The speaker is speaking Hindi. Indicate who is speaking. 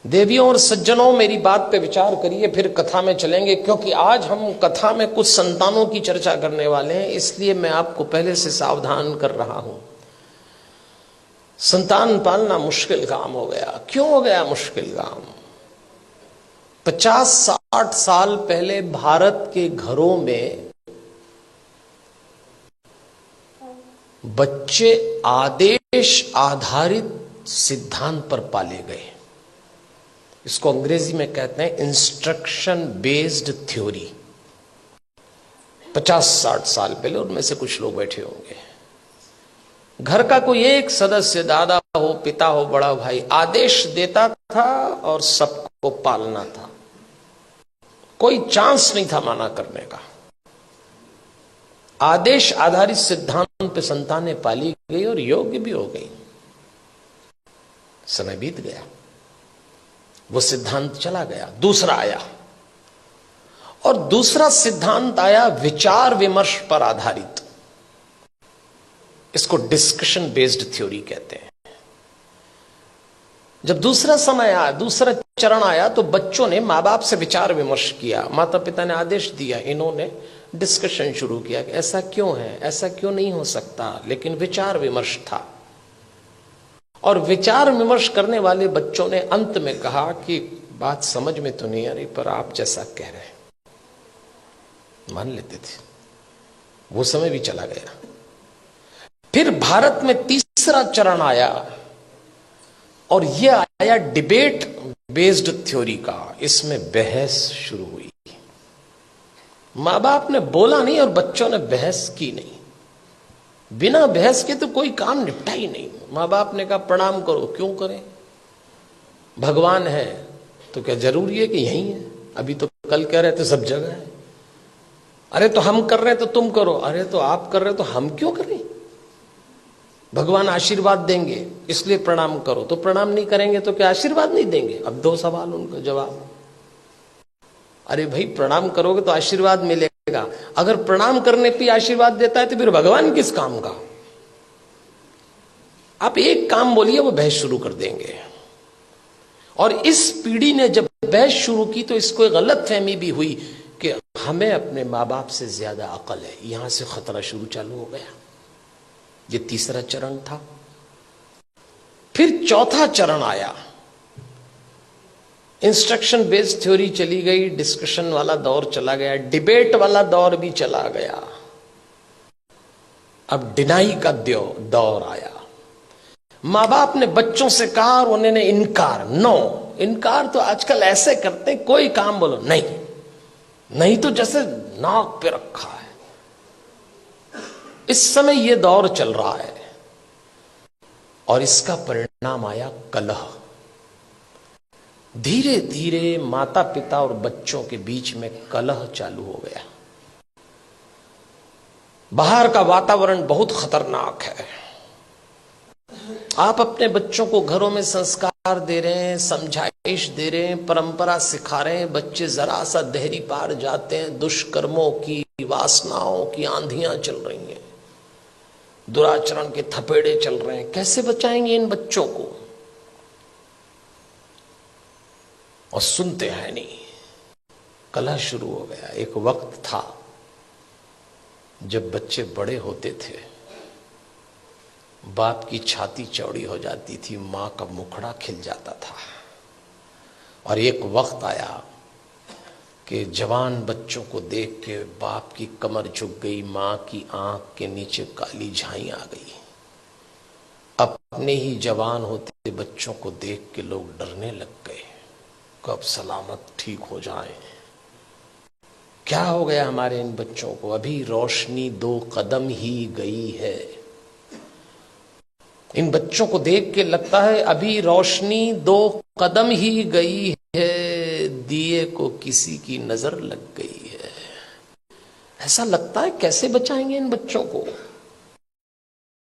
Speaker 1: देवियों और सज्जनों, मेरी बात पे विचार करिए, फिर कथा में चलेंगे। क्योंकि आज हम कथा में कुछ संतानों की चर्चा करने वाले हैं, इसलिए मैं आपको पहले से सावधान कर रहा हूं। संतान पालना मुश्किल काम हो गया। क्यों हो गया मुश्किल काम? 50-60 साल पहले भारत के घरों में बच्चे आदेश आधारित सिद्धांत पर पाले गए। इसको अंग्रेजी में कहते हैं इंस्ट्रक्शन बेस्ड थ्योरी। 50-60 साल पहले, उनमें से कुछ लोग बैठे होंगे, घर का कोई एक सदस्य, दादा हो, पिता हो, बड़ा भाई, आदेश देता था और सबको पालना था। कोई चांस नहीं था माना करने का। आदेश आधारित सिद्धांत पे संतानें पाली गई और योग्य भी हो गई। समय बीत गया, वो सिद्धांत चला गया, दूसरा आया। और दूसरा सिद्धांत आया विचार विमर्श पर आधारित। इसको डिस्कशन बेस्ड थ्योरी कहते हैं। जब दूसरा समय आया, दूसरा चरण आया, तो बच्चों ने मां बाप से विचार विमर्श किया। माता पिता ने आदेश दिया, इन्होंने डिस्कशन शुरू किया कि ऐसा क्यों है, ऐसा क्यों नहीं हो सकता। लेकिन विचार विमर्श था, और विचार विमर्श करने वाले बच्चों ने अंत में कहा कि बात समझ में तो नहीं आ रही, पर आप जैसा कह रहे हैं मान लेते थे। वो समय भी चला गया। फिर भारत में तीसरा चरण आया, और यह आया डिबेट बेस्ड थ्योरी का। इसमें बहस शुरू हुई। मां बाप ने बोला नहीं और बच्चों ने बहस की नहीं। बिना बहस के तो कोई काम निपटा ही नहीं। मां बाप ने कहा प्रणाम करो, क्यों करें? भगवान है तो क्या जरूरी है कि यही है? अभी तो कल कह रहे थे सब जगह है। अरे तो हम कर रहे हैं तो तुम करो। अरे तो आप कर रहे हो तो हम क्यों करें? भगवान आशीर्वाद देंगे इसलिए प्रणाम करो। तो प्रणाम नहीं करेंगे तो क्या आशीर्वाद नहीं देंगे? अब दो सवाल, उनका जवाब। अरे भाई, प्रणाम करोगे तो आशीर्वाद मिलेगा। अगर प्रणाम करने पे आशीर्वाद देता है तो फिर भगवान किस काम का? आप एक काम बोलिए, वो बहस शुरू कर देंगे। और इस पीढ़ी ने जब बहस शुरू की तो इसको एक गलत फहमी भी हुई कि हमें अपने मां बाप से ज्यादा अकल है। यहां से खतरा शुरू चालू हो गया। ये तीसरा चरण था। फिर चौथा चरण आया। इंस्ट्रक्शन बेस्ड थ्योरी चली गई, डिस्कशन वाला दौर चला गया, डिबेट वाला दौर भी चला गया। अब डिनाई का दौर आया। मां बाप ने बच्चों से कहा और उन्होंने इनकार। नो, इनकार तो आजकल ऐसे करते हैं, कोई काम बोलो नहीं, नहीं तो जैसे नाक पे रखा है। इस समय यह दौर चल रहा है, और इसका परिणाम आया कलह। धीरे धीरे माता पिता और बच्चों के बीच में कलह चालू हो गया। बाहर का वातावरण बहुत खतरनाक है। आप अपने बच्चों को घरों में संस्कार दे रहे हैं, समझाइश दे रहे हैं, परंपरा सिखा रहे हैं, बच्चे जरा सा देहरी पार जाते हैं, दुष्कर्मों की, वासनाओं की आंधियां चल रही हैं, दुराचरण के थपेड़े चल रहे हैं। कैसे बचाएंगे इन बच्चों को? और सुनते हैं नहीं। कलह शुरू हो गया। एक वक्त था जब बच्चे बड़े होते थे, बाप की छाती चौड़ी हो जाती थी, मां का मुखड़ा खिल जाता था। और एक वक्त आया कि जवान बच्चों को देख के बाप की कमर झुक गई, मां की आंख के नीचे काली झाई आ गई। अपने ही जवान होते बच्चों को देख के लोग डरने लग गए, कब सलामत ठीक हो जाए। क्या हो गया हमारे इन बच्चों को? अभी रोशनी 2 कदम ही गई है। इन बच्चों को देख के लगता है अभी रोशनी 2 कदम ही गई है, दिए को किसी की नजर लग गई है। ऐसा लगता है। कैसे बचाएंगे इन बच्चों को?